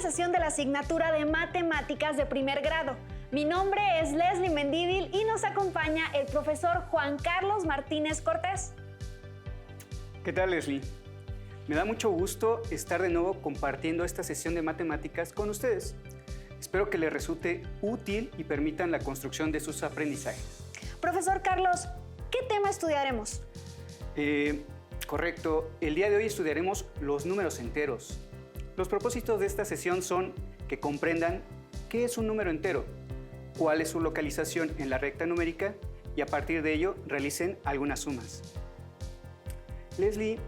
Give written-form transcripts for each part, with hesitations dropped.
sesión de la asignatura de Matemáticas de primer grado. Mi nombre es Leslie Mendívil y nos acompaña el profesor Juan Carlos Martínez Cortés. ¿Qué tal, Leslie? Me da mucho gusto estar de nuevo compartiendo esta sesión de matemáticas con ustedes. Espero que les resulte útil y permitan la construcción de sus aprendizajes. Profesor Carlos, ¿qué tema estudiaremos? Correcto. El día de hoy estudiaremos los números enteros. Los propósitos de esta sesión son que comprendan qué es un número entero, cuál es su localización en la recta numérica y a partir de ello realicen algunas sumas. Leslie,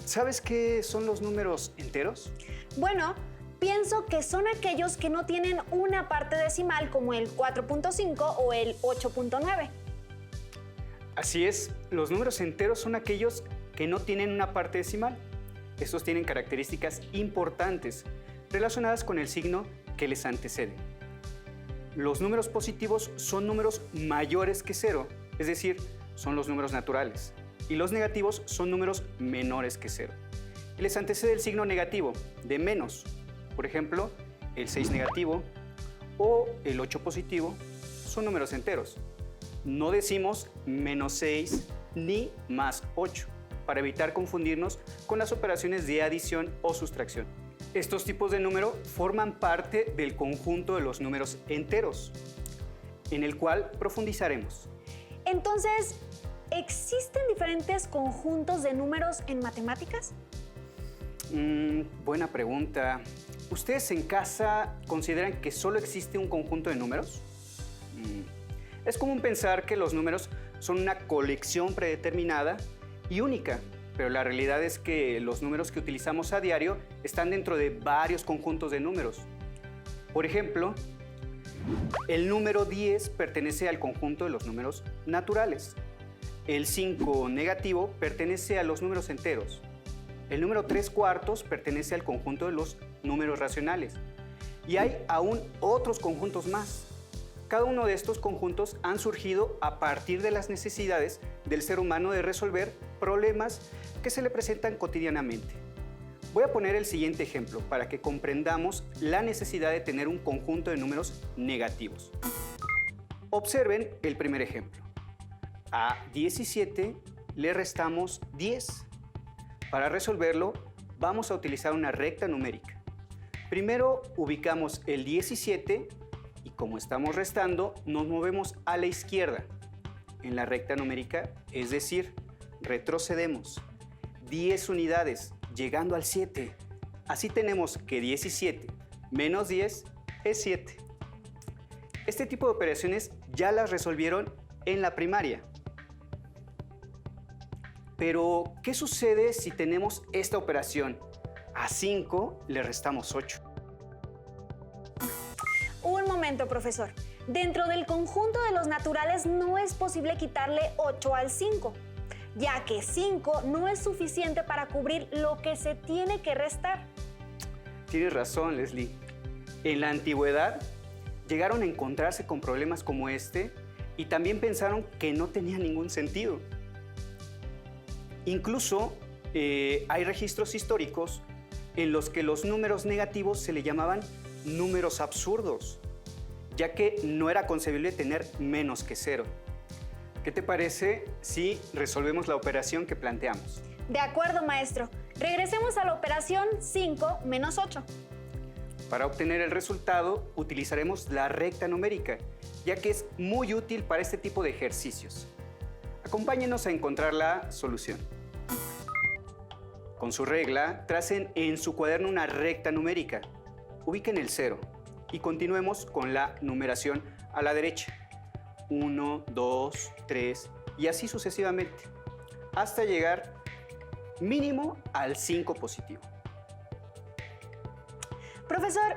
¿sabes qué son los números enteros? Bueno, pienso que son aquellos que no tienen una parte decimal como el 4.5 o el 8.9. Así es, los números enteros son aquellos que no tienen una parte decimal. Estos tienen características importantes relacionadas con el signo que les antecede. Los números positivos son números mayores que cero, es decir, son los números naturales. Y los negativos son números menores que cero. Y les antecede el signo negativo, de menos. Por ejemplo, el 6 negativo o el 8 positivo son números enteros. No decimos menos 6 ni más 8, para evitar confundirnos con las operaciones de adición o sustracción. Estos tipos de número forman parte del conjunto de los números enteros, en el cual profundizaremos. Entonces, ¿existen diferentes conjuntos de números en matemáticas? Buena pregunta. ¿Ustedes en casa consideran que solo existe un conjunto de números? Es común pensar que los números son una colección predeterminada y única, pero la realidad es que los números que utilizamos a diario están dentro de varios conjuntos de números. Por ejemplo, el número 10 pertenece al conjunto de los números naturales. El 5 negativo pertenece a los números enteros. El número 3/4 pertenece al conjunto de los números racionales. Y hay aún otros conjuntos más. Cada uno de estos conjuntos han surgido a partir de las necesidades del ser humano de resolver problemas que se le presentan cotidianamente. Voy a poner el siguiente ejemplo para que comprendamos la necesidad de tener un conjunto de números negativos. Observen el primer ejemplo. A 17 le restamos 10. Para resolverlo, vamos a utilizar una recta numérica. Primero ubicamos el 17 y como estamos restando, nos movemos a la izquierda en la recta numérica, es decir, retrocedemos 10 unidades, llegando al 7. Así tenemos que 17 menos 10 es 7. Este tipo de operaciones ya las resolvieron en la primaria. Pero, ¿qué sucede si tenemos esta operación? A 5 le restamos 8. Un momento, profesor. Dentro del conjunto de los naturales no es posible quitarle 8 al 5, ya que 5 no es suficiente para cubrir lo que se tiene que restar. Tienes razón, Leslie. En la antigüedad llegaron a encontrarse con problemas como este y también pensaron que no tenía ningún sentido. Incluso hay registros históricos en los que los números negativos se le llamaban números absurdos, ya que no era concebible tener menos que 0. ¿Qué te parece si resolvemos la operación que planteamos? De acuerdo, maestro. Regresemos a la operación 5 menos 8. Para obtener el resultado, utilizaremos la recta numérica, ya que es muy útil para este tipo de ejercicios. Acompáñenos a encontrar la solución. Con su regla, tracen en su cuaderno una recta numérica. Ubiquen el 0 y continuemos con la numeración a la derecha. 1, 2, 3 y así sucesivamente, hasta llegar mínimo al 5 positivo. Profesor,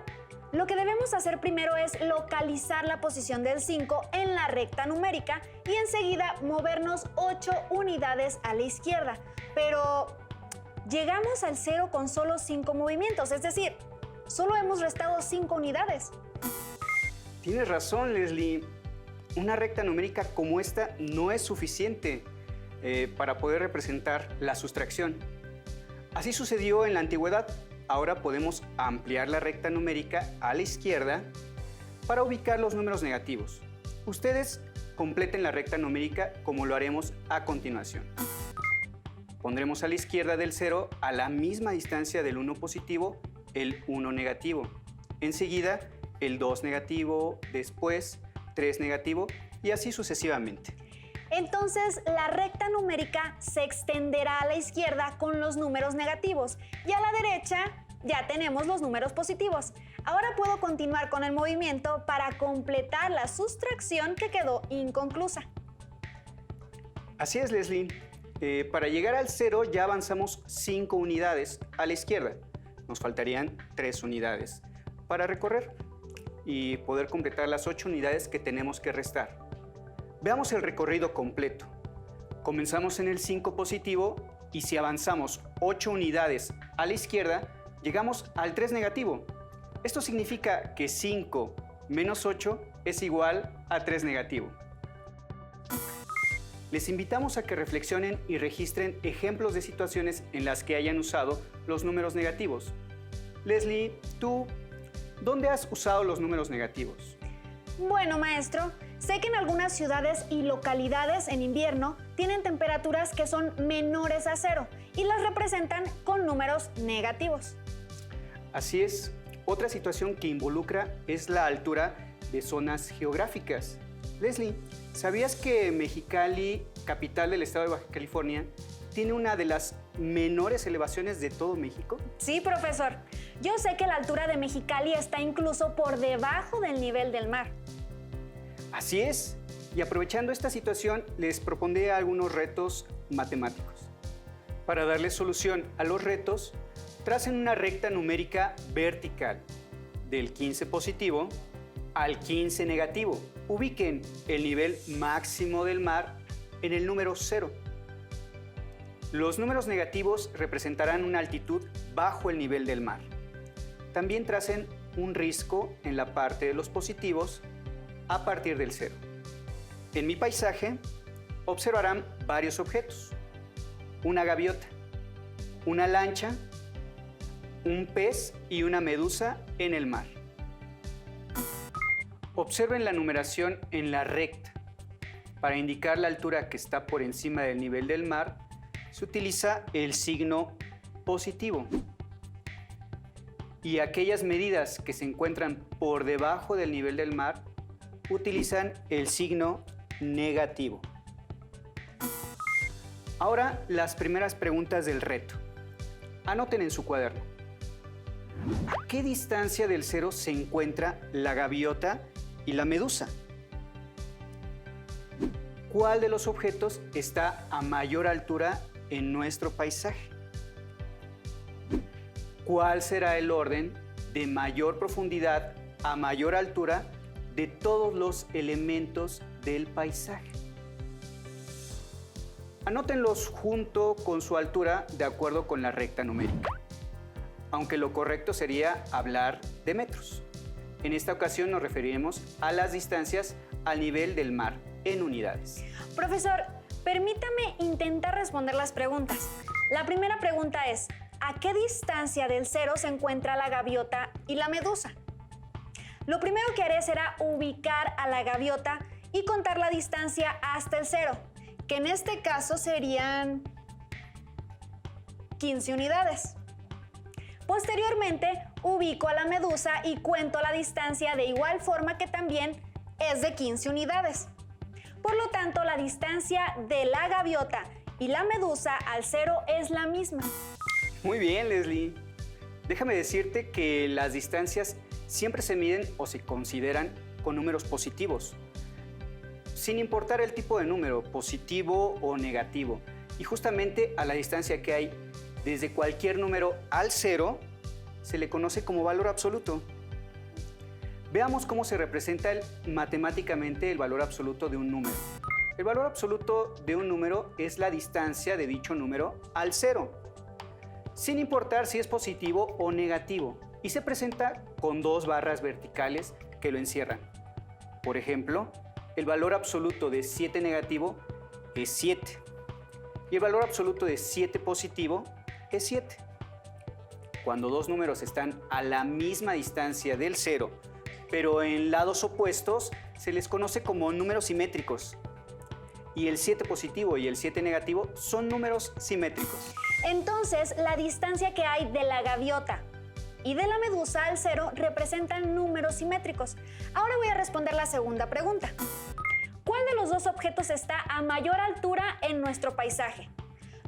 lo que debemos hacer primero es localizar la posición del 5 en la recta numérica y enseguida movernos 8 unidades a la izquierda. Pero llegamos al 0 con solo 5 movimientos, es decir, solo hemos restado 5 unidades. Tienes razón, Leslie. Una recta numérica como esta no es suficiente para poder representar la sustracción. Así sucedió en la antigüedad. ahora podemos ampliar la recta numérica a la izquierda para ubicar los números negativos. Ustedes completen la recta numérica como lo haremos a continuación. Pondremos a la izquierda del 0 a la misma distancia del 1 positivo, el 1 negativo. Enseguida, el 2 negativo, después 3 negativo y así sucesivamente. Entonces, la recta numérica se extenderá a la izquierda con los números negativos y a la derecha ya tenemos los números positivos. Ahora puedo continuar con el movimiento para completar la sustracción que quedó inconclusa. Así es, Leslie. Para llegar al 0 ya avanzamos 5 unidades a la izquierda. Nos faltarían 3 unidades para recorrer y poder completar las 8 unidades que tenemos que restar. Veamos el recorrido completo. Comenzamos en el 5 positivo y si avanzamos 8 unidades a la izquierda, llegamos al 3 negativo. Esto significa que 5 menos 8 es igual a 3 negativo. Les invitamos a que reflexionen y registren ejemplos de situaciones en las que hayan usado los números negativos. Leslie, ¿tú dónde has usado los números negativos? Bueno, maestro, sé que en algunas ciudades y localidades en invierno tienen temperaturas que son menores a 0 y las representan con números negativos. Así es. Otra situación que involucra es la altura de zonas geográficas. Leslie, ¿sabías que Mexicali, capital del estado de Baja California, tiene una de las menores elevaciones de todo México? Sí, profesor. Yo sé que la altura de Mexicali está incluso por debajo del nivel del mar. Así es. Y aprovechando esta situación, les propondré algunos retos matemáticos. Para darles solución a los retos, tracen una recta numérica vertical del 15 positivo al 15 negativo. Ubiquen el nivel máximo del mar en el número 0. Los números negativos representarán una altitud bajo el nivel del mar. También tracen un risco en la parte de los positivos a partir del 0. En mi paisaje observarán varios objetos: una gaviota, una lancha, un pez y una medusa en el mar. Observen la numeración en la recta. Para indicar la altura que está por encima del nivel del mar, se utiliza el signo positivo. Y aquellas medidas que se encuentran por debajo del nivel del mar utilizan el signo negativo. Ahora las primeras preguntas del reto. Anoten en su cuaderno. ¿A qué distancia del 0 se encuentra la gaviota y la medusa? ¿Cuál de los objetos está a mayor altura en nuestro paisaje? ¿Cuál será el orden de mayor profundidad a mayor altura de todos los elementos del paisaje? Anótenlos junto con su altura de acuerdo con la recta numérica, aunque lo correcto sería hablar de metros. En esta ocasión nos referiremos a las distancias al nivel del mar en unidades. Profesor, permítame intentar responder las preguntas. La primera pregunta es: ¿a qué distancia del 0 se encuentra la gaviota y la medusa? Lo primero que haré será ubicar a la gaviota y contar la distancia hasta el 0, que en este caso serían 15 unidades. Posteriormente, ubico a la medusa y cuento la distancia de igual forma, que también es de 15 unidades. Por lo tanto, la distancia de la gaviota y la medusa al 0 es la misma. Muy bien, Leslie. Déjame decirte que las distancias siempre se miden o se consideran con números positivos, sin importar el tipo de número, positivo o negativo. Y justamente a la distancia que hay desde cualquier número al 0 se le conoce como valor absoluto. Veamos cómo se representa matemáticamente el valor absoluto de un número. El valor absoluto de un número es la distancia de dicho número al 0, sin importar si es positivo o negativo, y se presenta con dos barras verticales que lo encierran. Por ejemplo, el valor absoluto de 7 negativo es 7 y el valor absoluto de 7 positivo es 7. cuando dos números están a la misma distancia del cero, pero en lados opuestos, se les conoce como números simétricos. Y el 7 positivo y el 7 negativo son números simétricos. Entonces, la distancia que hay de la gaviota y de la medusa al cero representan números simétricos. Ahora voy a responder la segunda pregunta. ¿Cuál de los dos objetos está a mayor altura en nuestro paisaje?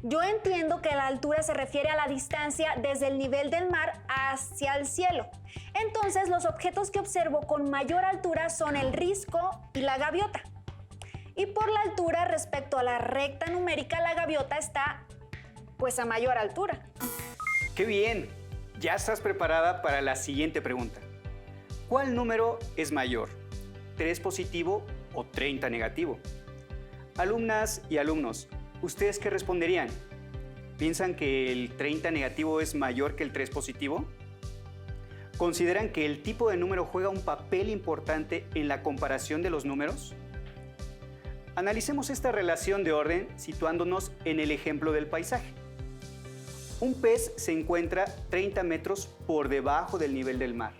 Yo entiendo que la altura se refiere a la distancia desde el nivel del mar hacia el cielo. Entonces, los objetos que observo con mayor altura son el risco y la gaviota. Y por la altura respecto a la recta numérica, la gaviota está pues a mayor altura. ¡Qué bien! Ya estás preparada para la siguiente pregunta. ¿Cuál número es mayor? ¿3 positivo o 30 negativo? Alumnas y alumnos, ¿ustedes qué responderían? ¿Piensan que el 30 negativo es mayor que el 3 positivo? ¿Consideran que el tipo de número juega un papel importante en la comparación de los números? Analicemos esta relación de orden situándonos en el ejemplo del paisaje. Un pez se encuentra 30 metros por debajo del nivel del mar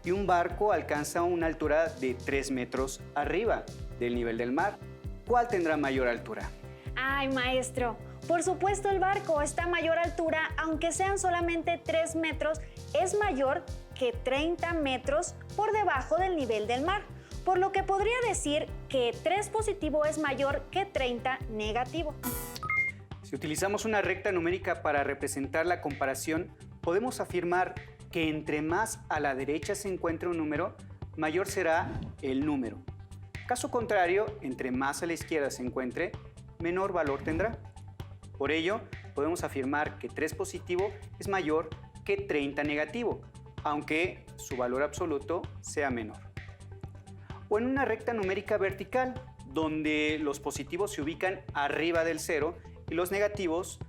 y un barco alcanza una altura de 3 metros arriba del nivel del mar. ¿Cuál tendrá mayor altura? Ay, maestro, por supuesto el barco está a mayor altura, aunque sean solamente 3 metros, es mayor que 30 metros por debajo del nivel del mar. Por lo que podría decir que 3 positivo es mayor que 30 negativo. Si utilizamos una recta numérica para representar la comparación, podemos afirmar que entre más a la derecha se encuentre un número, mayor será el número. Caso contrario, entre más a la izquierda se encuentre, menor valor tendrá. Por ello, podemos afirmar que 3 positivo es mayor que 30 negativo, aunque su valor absoluto sea menor. O en una recta numérica vertical, donde los positivos se ubican arriba del cero y los negativos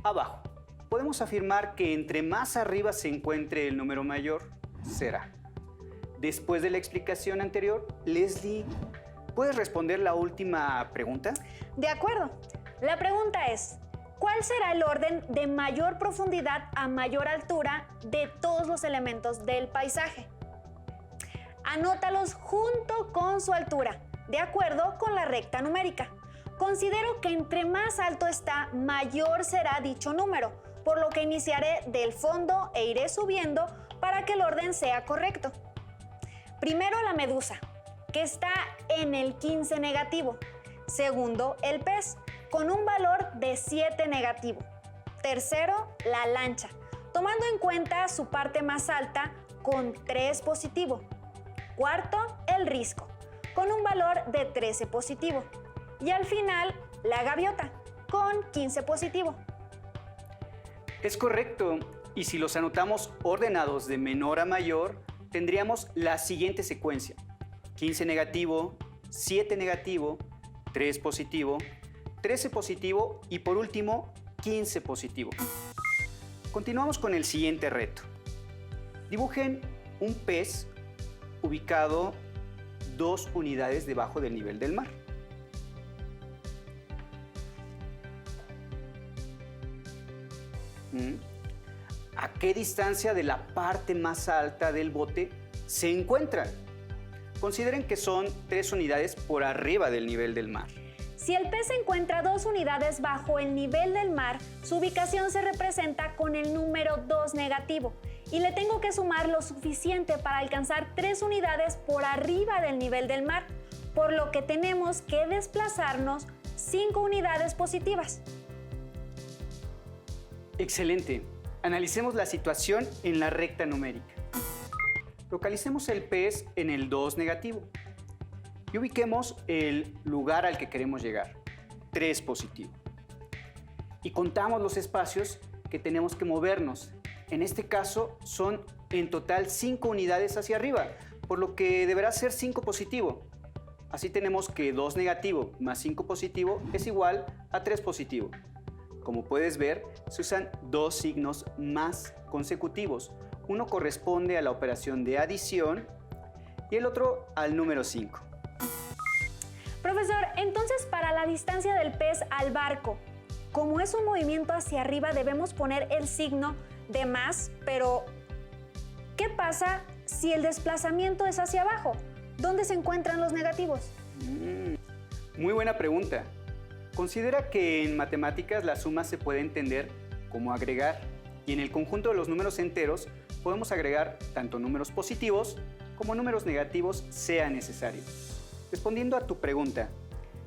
abajo. Podemos afirmar que entre más arriba se encuentre el número mayor, será. Después de la explicación anterior, Leslie, ¿puedes responder la última pregunta? De acuerdo. La pregunta es, ¿cuál será el orden de mayor profundidad a mayor altura de todos los elementos del paisaje? Anótalos junto con su altura, de acuerdo con la recta numérica. Considero que entre más alto está, mayor será dicho número, por lo que iniciaré del fondo e iré subiendo para que el orden sea correcto. Primero la medusa, que está en el 15 negativo. Segundo, el pez, con un valor de 7 negativo. Tercero, la lancha, tomando en cuenta su parte más alta con 3 positivo. Cuarto, el risco, con un valor de 13 positivo. Y al final, la gaviota, con 15 positivo. Es correcto, y si los anotamos ordenados de menor a mayor, tendríamos la siguiente secuencia: 15 negativo, 7 negativo, 3 positivo, 13 positivo y por último 15 positivo. Continuamos con el siguiente reto. Dibujen un pez ubicado 2 unidades debajo del nivel del mar. ¿A qué distancia de la parte más alta del bote se encuentran? Consideren que son 3 unidades por arriba del nivel del mar. Si el pez se encuentra 2 unidades bajo el nivel del mar, su ubicación se representa con el número 2 negativo y le tengo que sumar lo suficiente para alcanzar 3 unidades por arriba del nivel del mar, por lo que tenemos que desplazarnos 5 unidades positivas. Excelente. Analicemos la situación en la recta numérica. Localicemos el pez en el 2 negativo y ubiquemos el lugar al que queremos llegar, 3 positivo. Y contamos los espacios que tenemos que movernos. En este caso son en total 5 unidades hacia arriba, por lo que deberá ser 5 positivo. Así tenemos que 2 negativo más 5 positivo es igual a 3 positivo. Como puedes ver, se usan 2 signos más consecutivos. Uno corresponde a la operación de adición y el otro al número 5. Profesor, entonces para la distancia del pez al barco, como es un movimiento hacia arriba, debemos poner el signo de más, pero ¿qué pasa si el desplazamiento es hacia abajo? ¿Dónde se encuentran los negativos? Muy buena pregunta. Considera que en matemáticas la suma se puede entender como agregar, y en el conjunto de los números enteros podemos agregar tanto números positivos como números negativos sea necesario. Respondiendo a tu pregunta,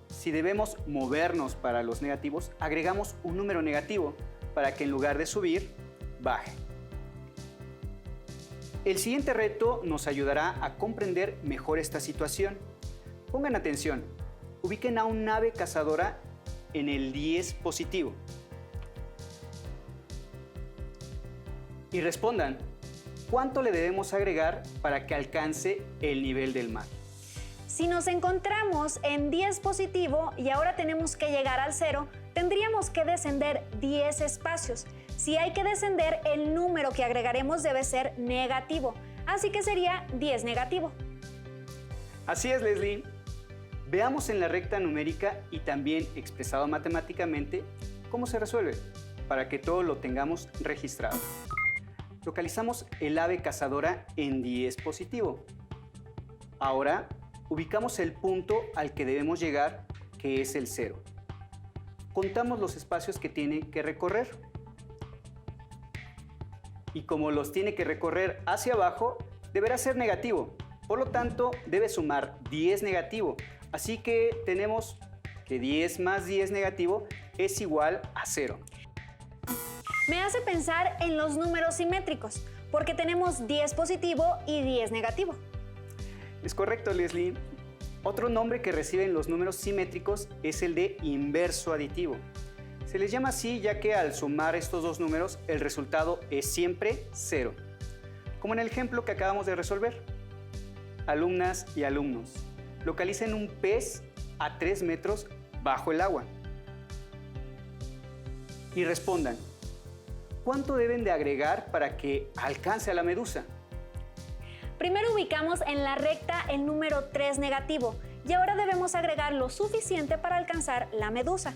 si debemos movernos para los negativos, agregamos un número negativo para que en lugar de subir, baje. El siguiente reto nos ayudará a comprender mejor esta situación. Pongan atención, ubiquen a un ave cazadora en el 10 positivo y respondan, ¿cuánto le debemos agregar para que alcance el nivel del mar? Si nos encontramos en 10 positivo y ahora tenemos que llegar al 0, tendríamos que descender 10 espacios. Si hay que descender, el número que agregaremos debe ser negativo, así que sería 10 negativo. Así es, Leslie. Veamos en la recta numérica y también expresado matemáticamente cómo se resuelve, para que todo lo tengamos registrado. Localizamos el ave cazadora en 10 positivo. Ahora, ubicamos el punto al que debemos llegar, que es el 0. Contamos los espacios que tiene que recorrer. Y como los tiene que recorrer hacia abajo, deberá ser negativo. Por lo tanto, debe sumar 10 negativo. Así que tenemos que 10 más 10 negativo es igual a 0. Me hace pensar en los números simétricos, porque tenemos 10 positivo y 10 negativo. Es correcto, Leslie. Otro nombre que reciben los números simétricos es el de inverso aditivo. Se les llama así ya que al sumar estos dos números el resultado es siempre 0. Como en el ejemplo que acabamos de resolver. Alumnas y alumnos, localicen un pez a 3 metros bajo el agua. Y respondan, ¿cuánto deben de agregar para que alcance a la medusa? Primero ubicamos en la recta el número 3 negativo y ahora debemos agregar lo suficiente para alcanzar la medusa.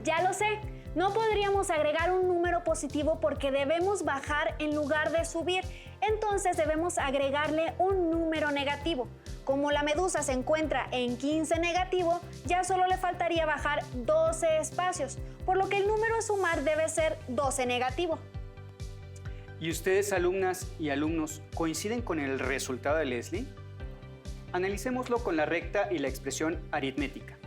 Ya lo sé, no podríamos agregar un número positivo porque debemos bajar en lugar de subir, entonces debemos agregarle un número negativo. Como la medusa se encuentra en 15 negativo, ya solo le faltaría bajar 12 espacios, por lo que el número a sumar debe ser 12 negativo. ¿Y ustedes, alumnas y alumnos, coinciden con el resultado de Leslie? Analicémoslo con la recta y la expresión aritmética.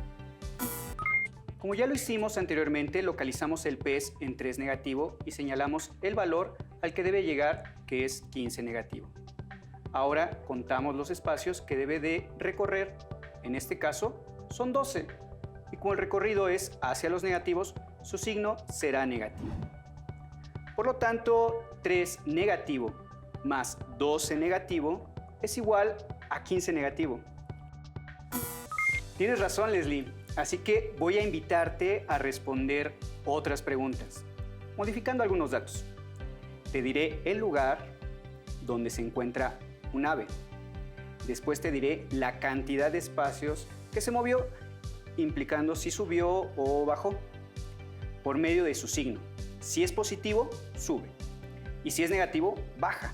Como ya lo hicimos anteriormente, localizamos el pez en 3 negativo y señalamos el valor al que debe llegar, que es 15 negativo. Ahora contamos los espacios que debe de recorrer, en este caso son 12, y como el recorrido es hacia los negativos, su signo será negativo. Por lo tanto, 3 negativo más 12 negativo es igual a 15 negativo. Tienes razón, Leslie, así que voy a invitarte a responder otras preguntas, modificando algunos datos. Te diré el lugar donde se encuentra un ave. Después te diré la cantidad de espacios que se movió, implicando si subió o bajó, por medio de su signo. Si es positivo, sube. Y si es negativo, baja.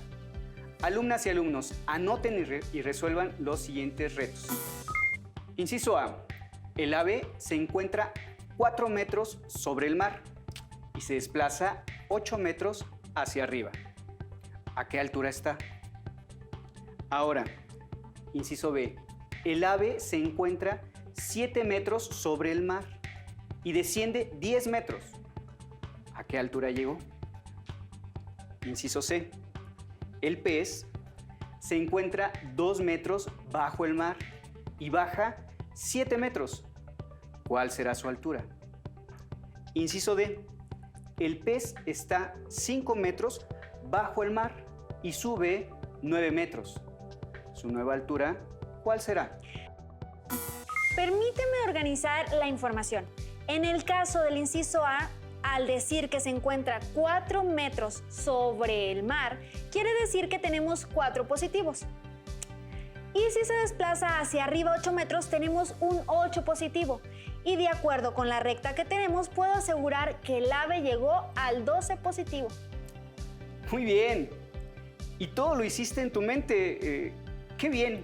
Alumnas y alumnos, anoten y resuelvan los siguientes retos. Inciso A. El ave se encuentra 4 metros sobre el mar y se desplaza 8 metros hacia arriba. ¿A qué altura está? Ahora, inciso B. El ave se encuentra 7 metros sobre el mar y desciende 10 metros. ¿A qué altura llegó? Inciso C. El pez se encuentra 2 metros bajo el mar y baja 7 metros. ¿Cuál será su altura? Inciso D. El pez está 5 metros bajo el mar y sube 9 metros. ¿Su nueva altura cuál será? Permíteme organizar la información. En el caso del inciso A, al decir que se encuentra 4 metros sobre el mar, quiere decir que tenemos 4 positivos. Y si se desplaza hacia arriba 8 metros, tenemos un 8 positivo. Y de acuerdo con la recta que tenemos, puedo asegurar que el ave llegó al 12 positivo. Muy bien. Y todo lo hiciste en tu mente. ¡Qué bien!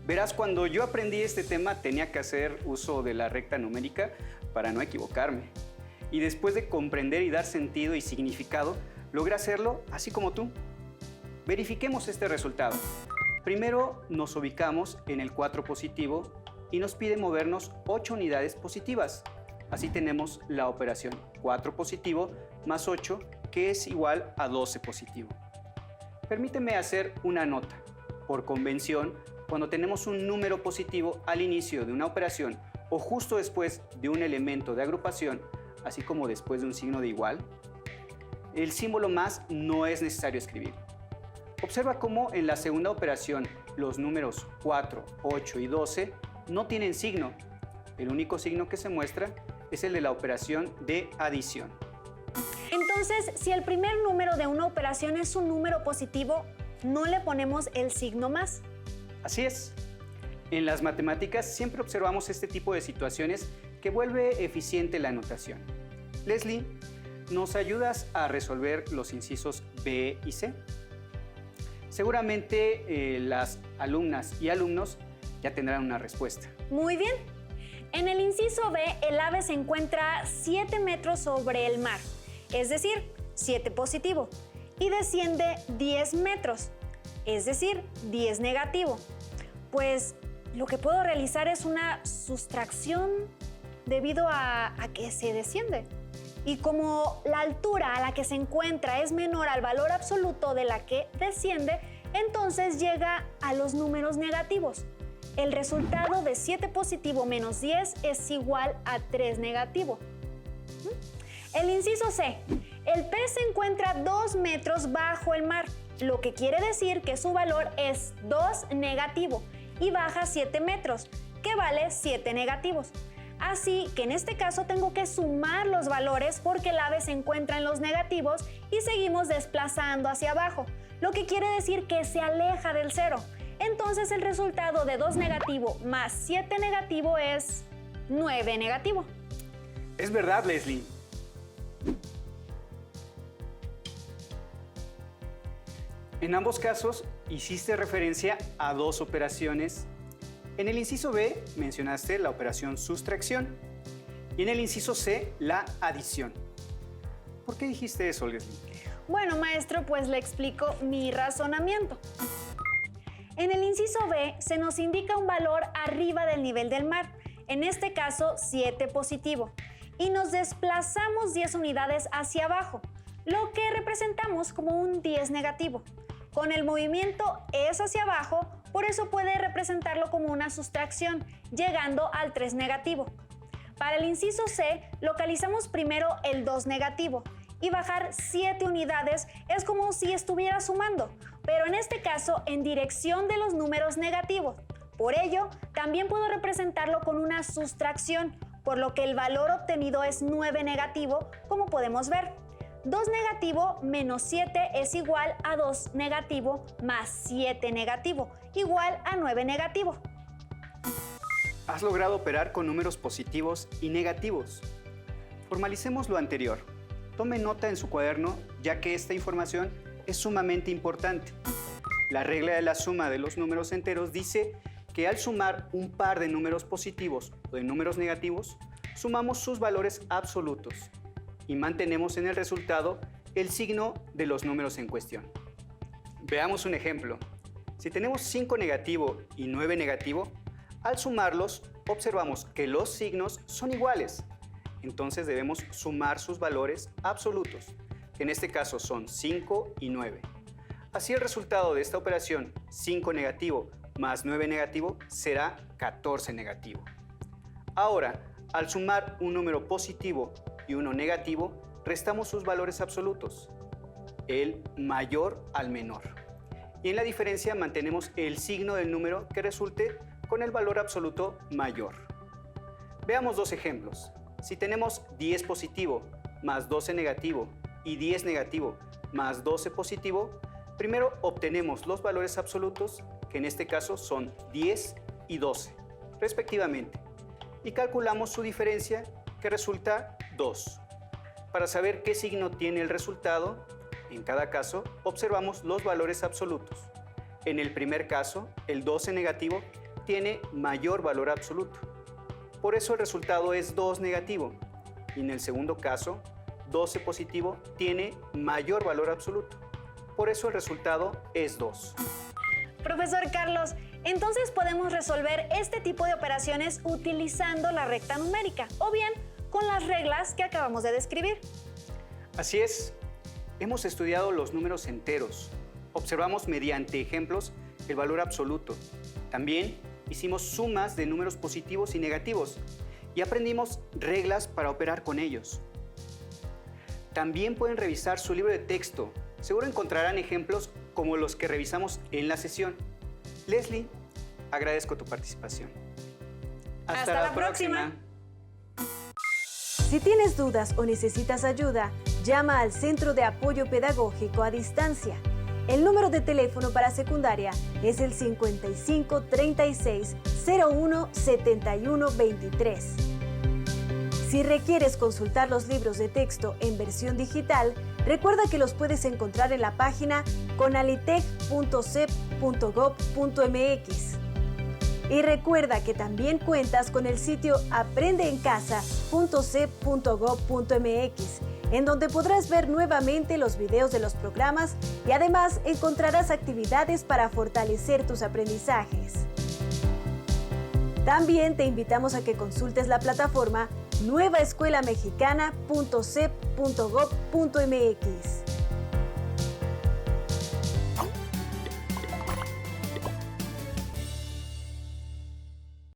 Verás, cuando yo aprendí este tema tenía que hacer uso de la recta numérica para no equivocarme. Y después de comprender y dar sentido y significado, logré hacerlo así como tú. Verifiquemos este resultado. Primero nos ubicamos en el 4 positivo y nos pide movernos 8 unidades positivas. Así tenemos la operación 4 positivo más 8, que es igual a 12 positivo. Permíteme hacer una nota. Por convención, cuando tenemos un número positivo al inicio de una operación o justo después de un elemento de agrupación, así como después de un signo de igual, el símbolo más no es necesario escribir. Observa cómo en la segunda operación los números 4, 8 y 12 no tienen signo. El único signo que se muestra es el de la operación de adición. Entonces, si el primer número de una operación es un número positivo, no le ponemos el signo más. Así es. En las matemáticas siempre observamos este tipo de situaciones que vuelve eficiente la notación. Leslie, ¿nos ayudas a resolver los incisos B y C? Seguramente las alumnas y alumnos ya tendrán una respuesta. Muy bien. En el inciso B, el ave se encuentra 7 metros sobre el mar, es decir, 7 positivo, y desciende 10 metros, es decir, 10 negativo. Pues lo que puedo realizar es una sustracción debido a que se desciende. Y como la altura a la que se encuentra es menor al valor absoluto de la que desciende, entonces llega a los números negativos. El resultado de 7 positivo menos 10 es igual a 3 negativo. El inciso C. El pez se encuentra 2 metros bajo el mar, lo que quiere decir que su valor es 2 negativo y baja 7 metros, que vale 7 negativos. Así que en este caso tengo que sumar los valores porque el ave se encuentra en los negativos y seguimos desplazando hacia abajo, lo que quiere decir que se aleja del cero. Entonces el resultado de 2 negativo más 7 negativo es 9 negativo. Es verdad, Leslie. En ambos casos hiciste referencia a dos operaciones. En el inciso B mencionaste la operación sustracción y en el inciso C la adición. ¿Por qué dijiste eso, Leslie? Bueno, maestro, pues le explico mi razonamiento. En el inciso B se nos indica un valor arriba del nivel del mar, en este caso 7 positivo, y nos desplazamos 10 unidades hacia abajo, lo que representamos como un 10 negativo. Con el movimiento es hacia abajo, por eso puede representarlo como una sustracción, llegando al 3 negativo. Para el inciso C, localizamos primero el 2 negativo, y bajar 7 unidades es como si estuviera sumando, pero en este caso en dirección de los números negativos. Por ello, también puedo representarlo con una sustracción, por lo que el valor obtenido es 9 negativo, como podemos ver. 2 negativo menos 7 es igual a 2 negativo más 7 negativo, igual a 9 negativo. Has logrado operar con números positivos y negativos. Formalicemos lo anterior. Tome nota en su cuaderno, ya que esta información es sumamente importante. La regla de la suma de los números enteros dice que al sumar un par de números positivos o de números negativos, sumamos sus valores absolutos y mantenemos en el resultado el signo de los números en cuestión. Veamos un ejemplo. Si tenemos 5 negativo y 9 negativo, al sumarlos observamos que los signos son iguales. Entonces debemos sumar sus valores absolutos, que en este caso son 5 y 9. Así el resultado de esta operación, 5 negativo más 9 negativo, será 14 negativo. Ahora, al sumar un número positivo y uno negativo, restamos sus valores absolutos, el mayor al menor. Y en la diferencia mantenemos el signo del número que resulte con el valor absoluto mayor. Veamos dos ejemplos. Si tenemos 10 positivo más 12 negativo y 10 negativo más 12 positivo, primero obtenemos los valores absolutos, que en este caso son 10 y 12, respectivamente, y calculamos su diferencia, que resulta 2. Para saber qué signo tiene el resultado, En cada caso, observamos los valores absolutos. En el primer caso, el 12 negativo tiene mayor valor absoluto. Por eso el resultado es 2 negativo. Y en el segundo caso, 12 positivo tiene mayor valor absoluto. Por eso el resultado es 2. Profesor Carlos, entonces podemos resolver este tipo de operaciones utilizando la recta numérica o bien con las reglas que acabamos de describir. Así es. Hemos estudiado los números enteros. Observamos mediante ejemplos el valor absoluto. También hicimos sumas de números positivos y negativos y aprendimos reglas para operar con ellos. También pueden revisar su libro de texto. Seguro encontrarán ejemplos como los que revisamos en la sesión. Leslie, agradezco tu participación. Hasta la próxima. Si tienes dudas o necesitas ayuda, llama al Centro de Apoyo Pedagógico a Distancia. El número de teléfono para secundaria es el 55 36 01 71 23. Si requieres consultar los libros de texto en versión digital, recuerda que los puedes encontrar en la página conalitec.cep.gov.mx. Y recuerda que también cuentas con el sitio aprendeencasa.cep.gov.mx, en donde podrás ver nuevamente los videos de los programas y además encontrarás actividades para fortalecer tus aprendizajes. También te invitamos a que consultes la plataforma nuevaescuelamexicana.cep.gov.mx.